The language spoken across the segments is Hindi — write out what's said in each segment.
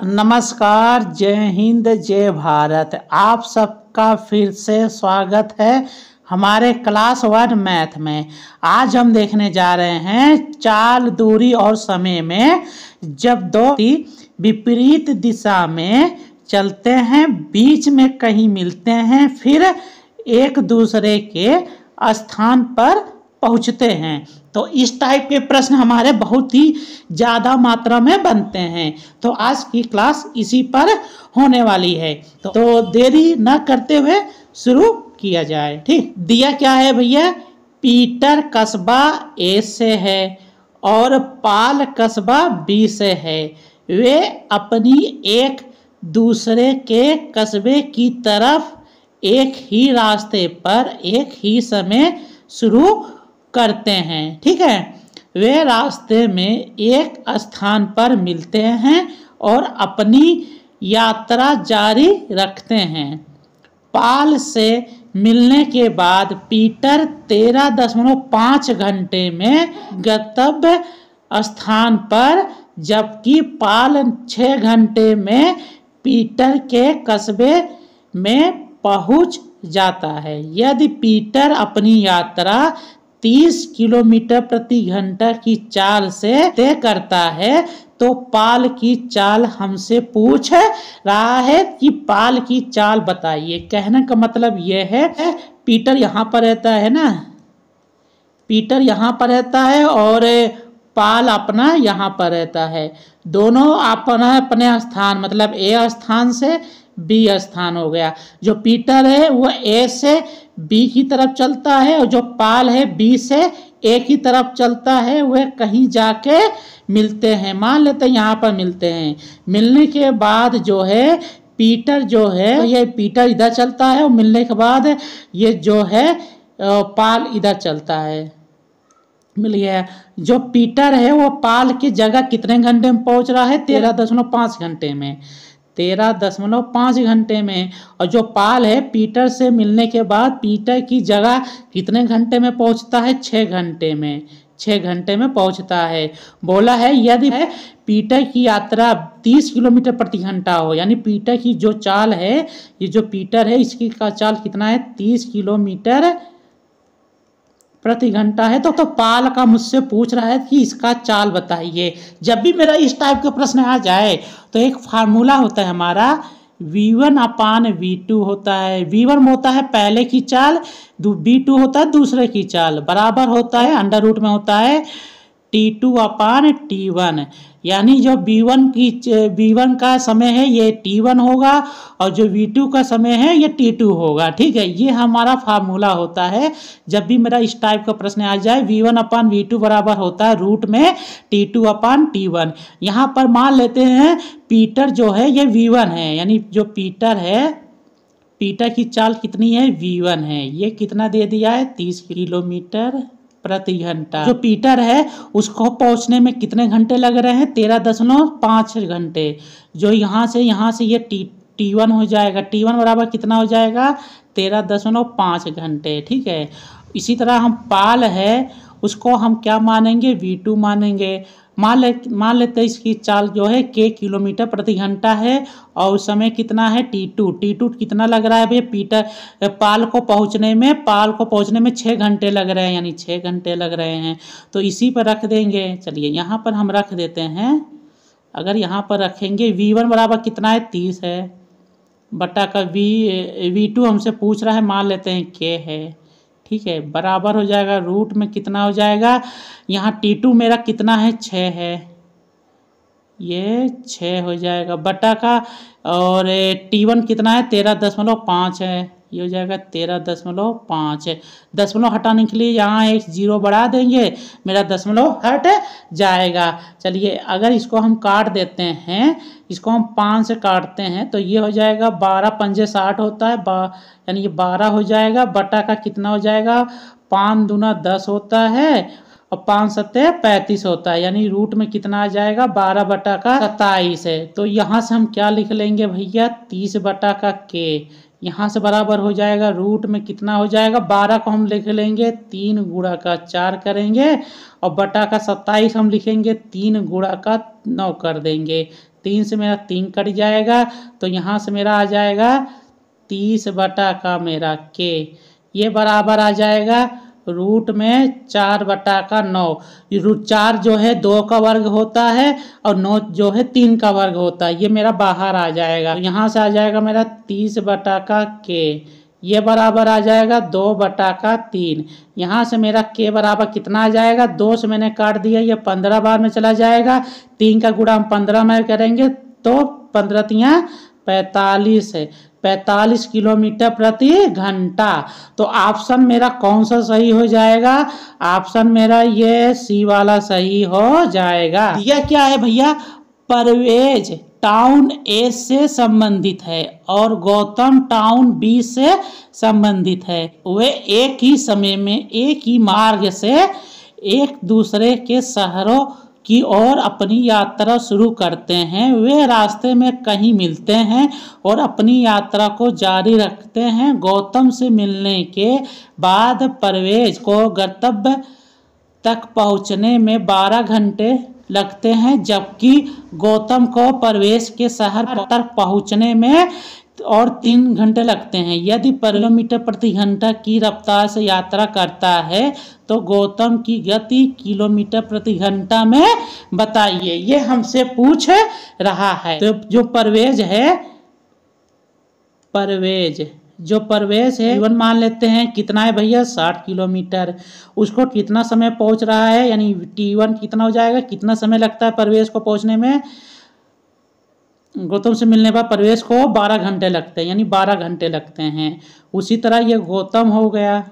नमस्कार, जय हिंद, जय भारत। आप सबका फिर से स्वागत है हमारे क्लास 1 मैथ में। आज हम देखने जा रहे हैं चाल, दूरी और समय में जब दो विपरीत दिशा में चलते हैं, बीच में कहीं मिलते हैं, फिर एक दूसरे के स्थान पर पहुंचते हैं। तो इस टाइप के प्रश्न हमारे बहुत ही ज़्यादा मात्रा में बनते हैं। तो आज की क्लास इसी पर होने वाली है। तो देरी न करते हुए शुरू किया जाए। ठीक, दिया क्या है भैया? पीटर कस्बा ए से है और पाल कस्बा बी से है। वे अपनी एक दूसरे के कस्बे की तरफ एक ही रास्ते पर एक ही समय शुरू करते हैं। ठीक है, वे रास्ते में एक स्थान पर मिलते हैं और अपनी यात्रा जारी रखते हैं। पाल से मिलने के बाद पीटर 13.5 घंटे में गंतव्य स्थान पर, जबकि पाल 6 घंटे में पीटर के कस्बे में पहुंच जाता है। यदि पीटर अपनी यात्रा 30 किलोमीटर प्रति घंटा की चाल से तय करता है तो पाल की चाल हमसे पूछ रहा है कि पाल की चाल बताइए। कहने का मतलब यह है, पीटर यहाँ पर रहता है ना, पीटर यहाँ पर रहता है और पाल अपना यहाँ पर रहता है। दोनों अपना अपने स्थान, मतलब ए स्थान से बी स्थान हो गया। जो पीटर है वो ए से बी की तरफ चलता है और जो पाल है बी से ए की तरफ चलता है। वह कहीं जाके मिलते हैं, मान लेते हैं यहाँ पर मिलते हैं। मिलने के बाद जो है पीटर जो है, ये पीटर इधर चलता है और मिलने के बाद ये जो है पाल इधर चलता है। मिल गया। जो पीटर है वो पाल की जगह कितने घंटे में पहुंच रहा है? 13.5 घंटे में। 13.5 घंटे में। और जो पाल है पीटर से मिलने के बाद पीटर की जगह कितने घंटे में पहुंचता है? 6 घंटे में। 6 घंटे में पहुंचता है। बोला है यदि पीटर की यात्रा 30 किलोमीटर प्रति घंटा हो, यानी पीटर की जो चाल है, ये जो पीटर है इसकी का चाल कितना है? 30 किलोमीटर प्रति घंटा है। तो पाल का मुझसे पूछ रहा है कि इसका चाल बताइए। जब भी मेरा इस टाइप का प्रश्न आ जाए तो एक फार्मूला होता है हमारा, V1/V2 होता है। V1 होता है पहले की चाल, V2 होता है दूसरे की चाल, बराबर होता है अंडर रूट में होता है T2/T1। यानी जो V1 का समय है ये T1 होगा और जो V2 का समय है ये T2 होगा। ठीक है, ये हमारा फार्मूला होता है। जब भी मेरा इस टाइप का प्रश्न आ जाए, V1/V2 बराबर होता है रूट में T2/T1। यहाँ पर मान लेते हैं पीटर जो है ये V1 है, यानी जो पीटर है, पीटर की चाल कितनी है? V1 है। ये कितना दे दिया है? 30 किलोमीटर प्रति घंटा। जो पीटर है उसको पहुंचने में कितने घंटे लग रहे हैं? 13.5 घंटे। जो यहाँ से ये T1 हो जाएगा। T1 बराबर कितना हो जाएगा? 13.5 घंटे। ठीक है, इसी तरह हम पाल है उसको हम क्या मानेंगे? V2 मानेंगे। मान लेते हैं इसकी चाल जो है K किलोमीटर प्रति घंटा है और समय कितना है? T2 कितना लग रहा है भैया? पाल को पहुंचने में 6 घंटे लग रहे हैं, यानी 6 घंटे लग रहे हैं। तो इसी पर रख देंगे। चलिए यहाँ पर हम रख देते हैं। अगर यहाँ पर रखेंगे V1 बराबर कितना है? 30 है बटा का V2 हमसे पूछ रहा है, मान लेते हैं K है। ठीक है, बराबर हो जाएगा रूट में कितना हो जाएगा? यहाँ T2 मेरा कितना है? 6 है, ये 6 हो जाएगा बटा का, और T1 कितना है? 13.5 है, ये हो जाएगा 13.5। दशमलव हटाने के लिए यहाँ एक 0 बढ़ा देंगे, मेरा दशमलव हट जाएगा। चलिए अगर इसको हम काट देते हैं, इसको हम 5 से काटते हैं तो ये हो जाएगा 12 पंजे 60 होता है, यानी ये 12 हो जाएगा बटा का कितना हो जाएगा? 5 दूना 10 होता है और 5 सत्ते 35 होता है, यानी रूट में कितना आ जाएगा? 12 बटा का 27 है। तो यहाँ से हम क्या लिख लेंगे भैया? 30 बटा का K। यहाँ से बराबर हो जाएगा रूट में कितना हो जाएगा? 12 को हम लिख लेंगे 3 गुणा का 4 करेंगे और बटा का 27 हम लिखेंगे 3 गुणा का 9 कर देंगे। 3 से मेरा 3 कट जाएगा, तो यहाँ से मेरा आ जाएगा 30 बटा का मेरा के, ये बराबर आ जाएगा रूट में 4 बटा का 9। रूट 4 जो है 2 का वर्ग होता है और 9 जो है 3 का वर्ग होता है, ये मेरा बाहर आ जाएगा। तो यहाँ से आ जाएगा मेरा 30 बटा का के, ये बराबर आ जाएगा 2 बटा का 3। यहाँ से मेरा के बराबर कितना आ जाएगा, 2 से मैंने काट दिया, ये 15 बार में चला जाएगा। 3 का गुणा हम 15 में करेंगे तो 15 तियाँ 45 है, 45 किलोमीटर प्रति घंटा। तो ऑप्शन मेरा कौन सा सही हो जाएगा, ऑप्शन मेरा ये सी वाला सही हो जाएगा। यह क्या है भैया, परवेज टाउन ए से संबंधित है और गौतम टाउन बी से संबंधित है। वे एक ही समय में एक ही मार्ग से एक दूसरे के शहरों की ओर अपनी यात्रा शुरू करते हैं। वे रास्ते में कहीं मिलते हैं और अपनी यात्रा को जारी रखते हैं। गौतम से मिलने के बाद परवेज को गंतव्य तक पहुंचने में 12 घंटे लगते हैं, जबकि गौतम को परवेज के शहर तक पहुंचने में और 3 घंटे लगते हैं। यदि किलोमीटर प्रति घंटा की रफ्तार से यात्रा करता है तो गौतम की गति किलोमीटर प्रति घंटा में बताइए, ये हमसे पूछ रहा है। तो जो परवेज है T1 मान लेते हैं, कितना है भैया 60 किलोमीटर। उसको कितना समय पहुंच रहा है, यानी T1 कितना हो जाएगा, कितना समय लगता है परवेज को पहुंचने में। गौतम से मिलने पर परवेज को 12 घंटे लगते हैं, यानी 12 घंटे लगते हैं। उसी तरह ये गौतम हो गया,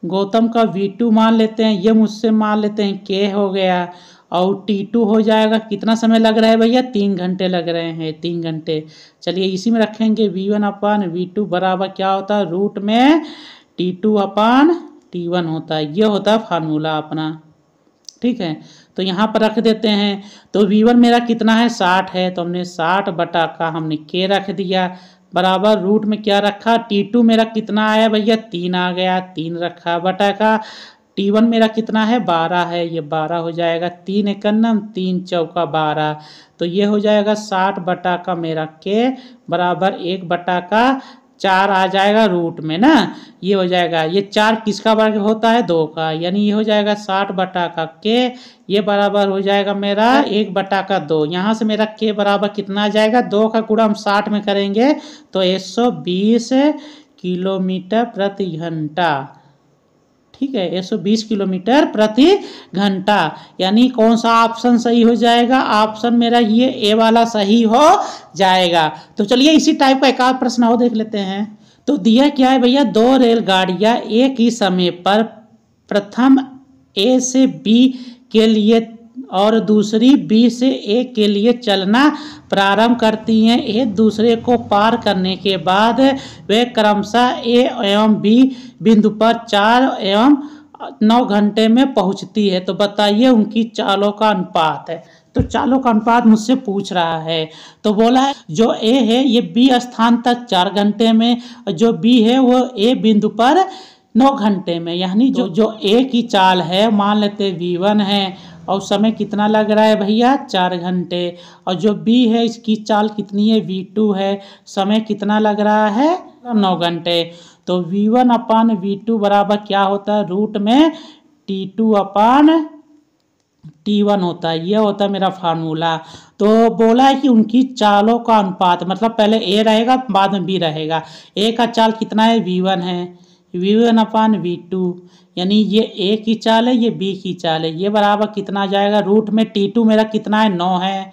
गौतम का V2 मान लेते हैं, ये मुझसे मान लेते हैं K हो गया। और T2 हो जाएगा, कितना समय लग रहा है भैया 3 घंटे लग रहे हैं, 3 घंटे। चलिए इसी में रखेंगे V1 अपान V2 बराबर क्या होता है, रूट में T2 अपान T1 होता है। ये होता है फार्मूला अपना, ठीक है। तो यहाँ पर रख देते हैं। तो V1 मेरा कितना है 60 है, तो हमने 60 बटा का हमने K रख दिया बराबर रूट में क्या रखा, T2 मेरा कितना आया भैया 3 आ गया, 3 रखा बटा का। T1 मेरा कितना है 12 है, ये 12 हो जाएगा, 3 एकन्नम 3 चौका 12। तो ये हो जाएगा 60 बटा का मेरा K बराबर 1 बटा का 4 आ जाएगा रूट में ना, ये हो जाएगा। ये 4 किसका वर्ग होता है 2 का, यानी ये हो जाएगा 60 बटा का K, ये बराबर हो जाएगा मेरा 1 बटा का 2। यहाँ से मेरा K बराबर कितना आ जाएगा, 2 का गुणा हम 60 में करेंगे तो 120 किलोमीटर प्रति घंटा, ठीक है, 120 किलोमीटर प्रति घंटा। यानी कौन सा ऑप्शन सही हो जाएगा, ऑप्शन मेरा ये ए वाला सही हो जाएगा। तो चलिए इसी टाइप का एक और प्रश्न और देख लेते हैं। तो दिया क्या है भैया, 2 रेलगाड़ियां एक ही समय पर प्रथम ए से बी के लिए और दूसरी बी से ए के लिए चलना प्रारंभ करती हैं। एक दूसरे को पार करने के बाद वे क्रमशः ए एवं बी बिंदु पर 4 एवं 9 घंटे में पहुंचती है। तो बताइए उनकी चालों का अनुपात है। तो चालों का अनुपात मुझसे पूछ रहा है। तो बोला है जो ए है ये बी स्थान तक 4 घंटे में, जो बी है वो ए बिंदु पर 9 घंटे में। यानी जो ए की चाल है मान लेते V1 है और समय कितना लग रहा है भैया 4 घंटे, और जो बी है इसकी चाल कितनी है V2 है, समय कितना लग रहा है 9 घंटे। तो V1 अपान V2 बराबर क्या होता है, रूट में T2 अपान T1 होता है। यह होता है मेरा फार्मूला। तो बोला है कि उनकी चालों का अनुपात, मतलब पहले ए रहेगा बाद में बी रहेगा। ए का चाल कितना है V1 है, V1 अपान V2, यानी ये ए की चाल है ये बी की चाल है। ये बराबर कितना आ जाएगा, रूट में T2 मेरा कितना है 9 है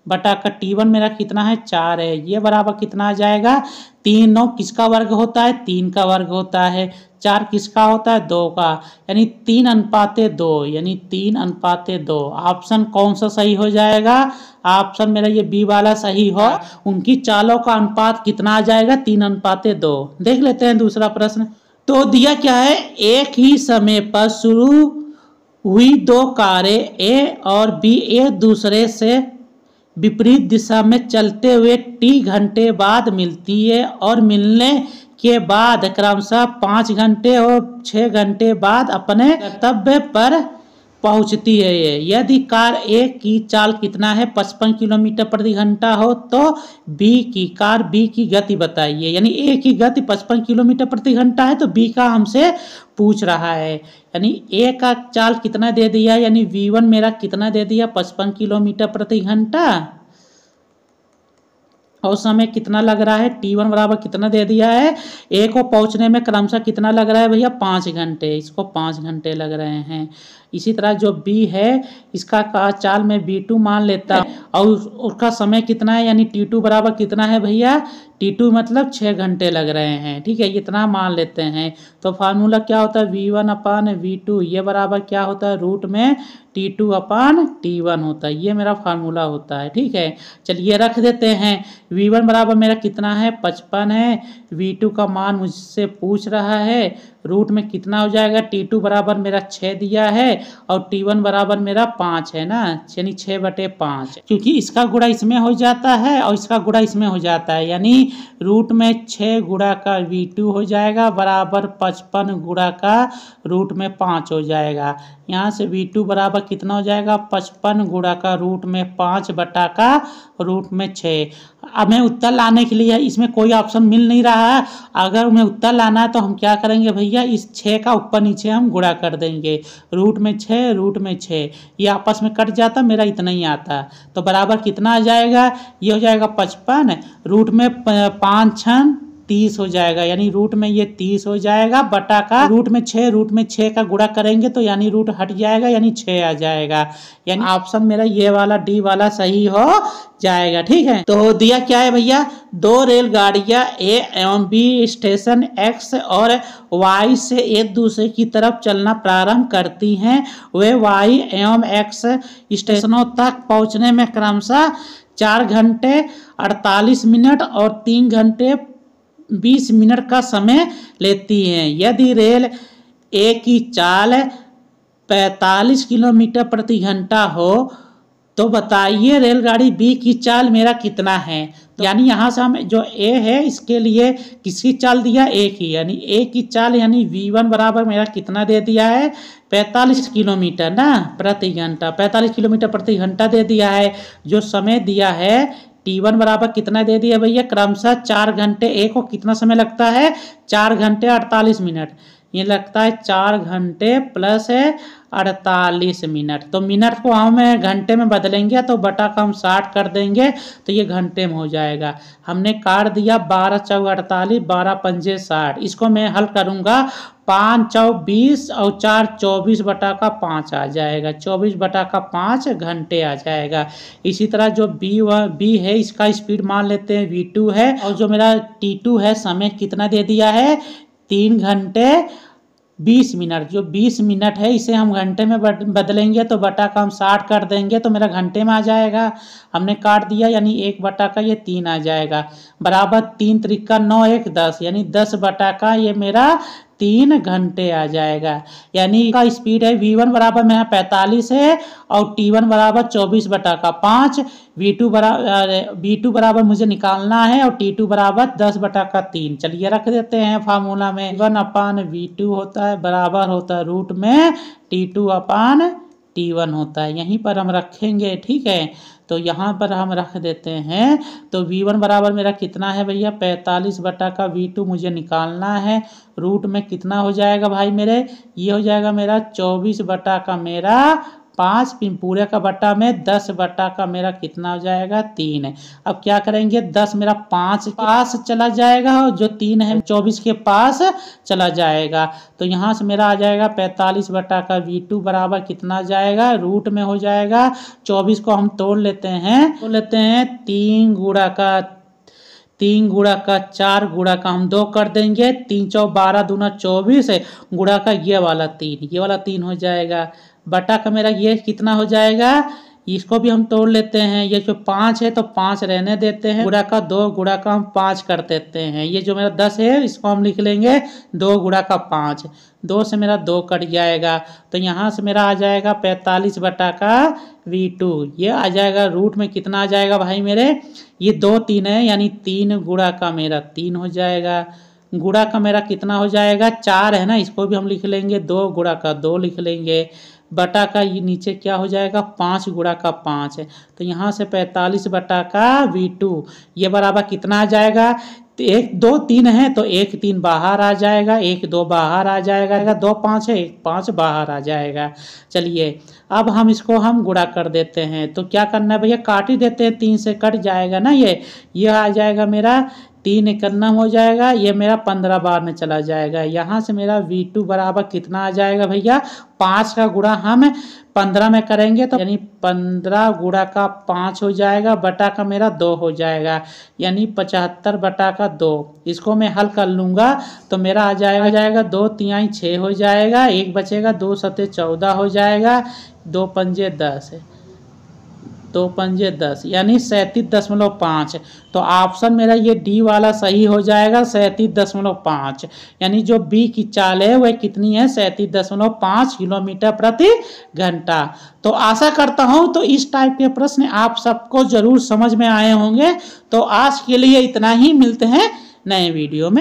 बटा का T1 मेरा कितना है 4 है। ये बराबर कितना आ जाएगा 3, 9 किसका वर्ग होता है 3 का वर्ग होता है, 4 किसका होता है 2 का, यानी 3:2, यानी 3:2। ऑप्शन कौन सा सही हो जाएगा, ऑप्शन मेरा ये बी वाला सही हो। उनकी चालों का अनुपात कितना आ जाएगा 3:2। देख लेते हैं दूसरा प्रश्न। तो दिया क्या है, एक ही समय पर शुरू हुई 2 कारें ए और बी एक दूसरे से विपरीत दिशा में चलते हुए T घंटे बाद मिलती है और मिलने के बाद क्रमशः 5 घंटे और 6 घंटे बाद अपने गंतव्य पर पहुंचती है ये। यदि कार ए की चाल कितना है 55 किलोमीटर प्रति घंटा हो तो कार बी की गति बताइए। यानी ए की गति 55 किलोमीटर प्रति घंटा है तो बी का हमसे पूछ रहा है। यानी ए का चाल कितना दे दिया, यानी V1 मेरा कितना दे दिया 55 किलोमीटर प्रति घंटा, और समय कितना लग रहा है T1 बराबर कितना दे दिया है। ए को पहुंचने में क्रमशः कितना लग रहा है भैया 5 घंटे, इसको 5 घंटे लग रहे हैं। इसी तरह जो बी है इसका का चाल में B2 मान लेता है और उसका समय कितना है, यानी T2 बराबर कितना है भैया, T2 मतलब 6 घंटे लग रहे हैं। ठीक है, इतना मान लेते हैं। तो फार्मूला क्या होता है V1 अपान V2, ये बराबर क्या होता है रूट में T2 अपान T1 होता है। ये मेरा फार्मूला होता है। ठीक है, चलिए रख देते हैं। V1 बराबर मेरा कितना है 55 है, V2 का मान मुझसे पूछ रहा है, रूट में कितना हो जाएगा, T2 बराबर मेरा 6 दिया है और T1 बराबर मेरा 5 है ना, यानी 6/5, क्योंकि इसका गुणा इसमें हो जाता है और इसका गुणा इसमें हो जाता है, यानी रूट में 6 गुणा का V2 हो जाएगा बराबर 55 गुणा का रूट में 5 हो जाएगा। यहाँ से V2 बराबर कितना हो जाएगा 55 गुणा का रूट में 5 बटा का रूट में 6। अब हमें उत्तर लाने के लिए इसमें कोई ऑप्शन मिल नहीं रहा है। अगर हमें उत्तर लाना है तो हम क्या करेंगे भैया, इस 6 का ऊपर नीचे हम गुणा कर देंगे। रूट में 6 रूट में 6 ये आपस में कट जाता, मेरा इतना ही आता। तो बराबर कितना आ जाएगा, ये हो जाएगा 55, रूट में 5 6 30 हो जाएगा, यानी रूट में ये 30 हो जाएगा बटा का रूट में 6 का गुणा करेंगे तो यानी रूट हट जाएगा, यानी 6 आ जाएगा। यानी ऑप्शन मेरा ये वाला डी वाला सही हो जाएगा। ठीक है, तो दिया क्या है भैया, 2 रेलगाड़ियां ए एवं बी स्टेशन X और Y से एक दूसरे की तरफ चलना प्रारंभ करती हैं। वे Y एवं X स्टेशनों तक पहुंचने में क्रमशः 4 घंटे 48 मिनट और 3 घंटे 20 मिनट का समय लेती हैं। यदि रेल ए की चाल 45 किलोमीटर प्रति घंटा हो तो बताइए रेलगाड़ी बी की चाल मेरा कितना है। तो यानी यहाँ से हम जो ए है इसके लिए किसकी चाल दिया, ए की, यानी ए की चाल यानी V1 बराबर मेरा कितना दे दिया है 45 किलोमीटर ना प्रति घंटा, 45 किलोमीटर प्रति घंटा दे दिया है। जो समय दिया है T1 बराबर कितना दे दिया भैया, क्रमशः 4 घंटे, ए को कितना समय लगता है 4 घंटे 48 मिनट, ये लगता है 4 घंटे प्लस है 48 मिनट। तो मिनट को हम घंटे में बदलेंगे तो बटा का हम 60 कर देंगे तो ये घंटे में हो जाएगा। हमने काट दिया 12 चौक 48, 12 पंजे 60, इसको मैं हल करूँगा 5 चौक 20 और 4 24 बटा का 5 आ जाएगा, 24 बटा का 5 घंटे आ जाएगा। इसी तरह जो बी है इसका स्पीड मान लेते हैं V2 है, और जो मेरा T2 है समय कितना दे दिया है 3 घंटे 20 मिनट। जो 20 मिनट है इसे हम घंटे में बदलेंगे तो बटा का हम 60 कर देंगे तो मेरा घंटे में आ जाएगा। हमने काट दिया यानी 1 बटा का ये 3 आ जाएगा बराबर 3 त्रिका 9 1 10, यानी 10 बटा का ये मेरा 3 घंटे आ जाएगा। यानी का स्पीड है V1 बराबर मेरा 45 है और T1 बराबर 24 बटा का 5, V2 बराबर मुझे निकालना है और T2 बराबर 10 बटा का 3। चलिए रख देते हैं फार्मूला में, V1 अपान V2 होता है बराबर होता है रूट में T2 अपान T1 होता है, यहीं पर हम रखेंगे। ठीक है, तो यहाँ पर हम रख देते हैं। तो V1 बराबर मेरा कितना है भैया 45 बटा का V2 मुझे निकालना है, रूट में कितना हो जाएगा भाई मेरे, ये हो जाएगा मेरा 24 बटा का मेरा 5 पूरे का बटा में 10 बटा का मेरा कितना हो जाएगा 3 है। अब क्या करेंगे 10 मेरा 5 पास चला जाएगा और जो 3 है 24 के पास चला जाएगा, तो यहाँ से मेरा आ जाएगा 45 बटा का V2 बराबर कितना जाएगा रूट में हो जाएगा 24 को हम तोड़ लेते हैं 3 गुणा का 4 गुणा का हम 2 कर देंगे, 3 चौ 12 दूना 24 गुणा का ये वाला 3 हो जाएगा बटा का मेरा ये कितना हो जाएगा, इसको भी हम तोड़ लेते हैं। ये जो 5 है तो 5 रहने देते हैं, गुणा का 2 गुणा का हम 5 कर देते हैं। ये जो मेरा 10 है इसको हम लिख लेंगे 2 गुणा का 5, 2 से मेरा 2 कट जाएगा तो यहाँ से मेरा आ जाएगा 45 बटा का V2, ये आ जाएगा रूट में कितना आ जाएगा भाई मेरे, ये 2 3 है यानी 3 गुणा का मेरा 3 हो जाएगा, गुणा का मेरा कितना हो जाएगा 4 है ना, इसको भी हम लिख लेंगे 2 गुणा का 2 लिख लेंगे बटा का ये नीचे क्या हो जाएगा 5 गुणा का 5 है, तो यहाँ से 45 बटा का V2 ये बराबर कितना आ जाएगा, 1 2 3 है तो 1 3 बाहर आ जाएगा, 1 2 बाहर आ जाएगा, 2 5 है 1 5 बाहर आ जाएगा। चलिए अब हम इसको हम गुणा कर देते हैं, तो क्या करना है भैया, काट ही देते हैं, 3 से कट जाएगा ना, ये आ जाएगा मेरा 3 एकन्नम हो जाएगा, ये मेरा 15 बार में चला जाएगा। यहाँ से मेरा V2 बराबर कितना आ जाएगा भैया, 5 का गुणा हम 15 में करेंगे तो यानी 15 गुणा का 5 हो जाएगा, बटा का मेरा 2 हो जाएगा, यानी 75 बटा का 2। इसको मैं हल कर लूँगा तो मेरा आ जाएगा 2 3 6 हो जाएगा, 1 बचेगा, 2 7 14 हो जाएगा, 2 पंजे 10 है, 2 पंजे 10 यानी 37.5। तो ऑप्शन मेरा ये डी वाला सही हो जाएगा 37.5, यानी जो बी की चाल है वह कितनी है 37.5 किलोमीटर प्रति घंटा। तो आशा करता हूँ तो इस टाइप के प्रश्न आप सबको जरूर समझ में आए होंगे। तो आज के लिए इतना ही, मिलते हैं नए वीडियो में।